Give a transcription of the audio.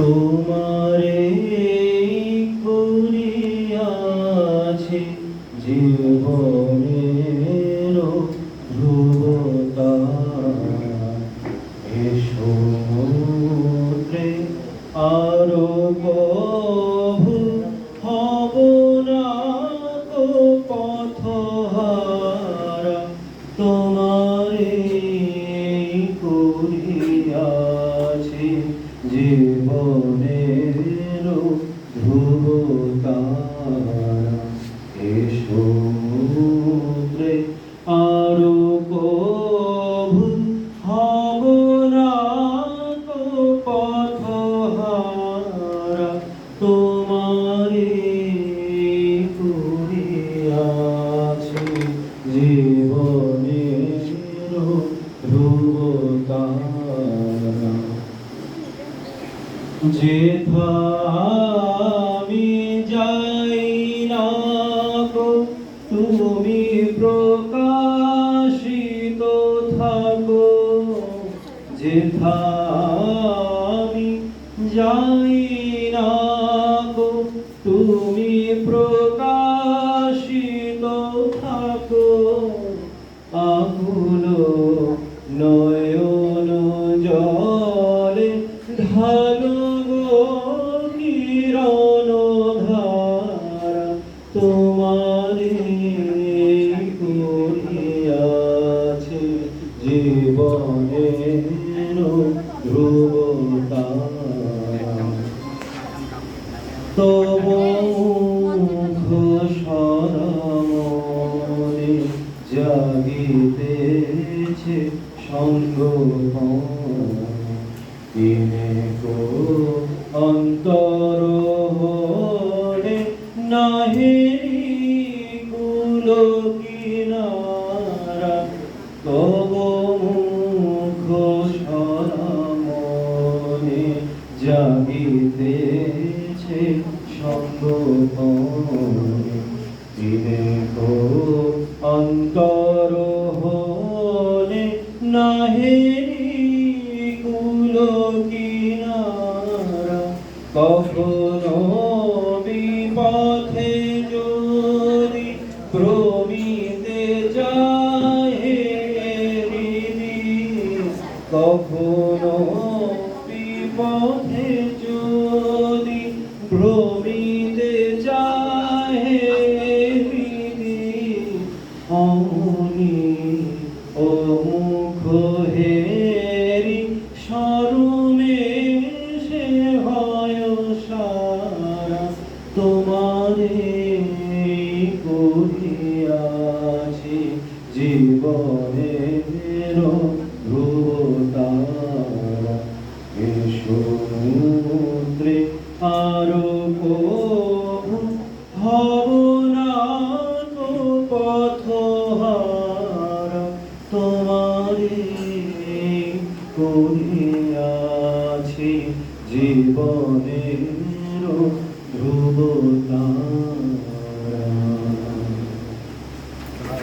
তোমারে করিয়াছি জীবনের ধ্রুবতারা। এ সমুদ্রে আরো কভু হব না কো পথহারা। তোমারে করিয়াছি জীবনের ধ্রুবতারা। এ সমুদ্রে আরো কভু হব না কো পথহারা। তোমারে করিয়াছি জীবনের ধ্রুবতারা। যেথা আমি যাই না গো তুমি প্রকাশিত থাকো। যেথা আমি যাই না গো তুমি প্রকাশিত থাকো। আকুল নয়ন জলে ঢালো গো কিরণ ধারা। তোমারে করিয়াছি জীবনের ধ্রুবতারা। তব মুখ স্মরণে জাগিতেছে সঙ্গময়। ইনেকো অন্তর হলে নাহি কুল কিনারা। তব মুখ স্মরণে জাগিতেছে সঙ্গময়। ইনেকো অন্তর হলে নাহি কুল কিনারা। কখনো বিপথে যদি প্রমিতে যায় হৃদি। কখনো বিপথে যদি প্রমিতে যায় হৃদি। অমনি ও মুখ হেরি সরমে সে হয় সারা। তোমারে করিয়াছি জীবনের ধ্রুবতারা। এ সমুদ্রে আরো কভু হব না কো পথহারা। তোমারে করিয়াছি জীবনের ধ্রুবতারা।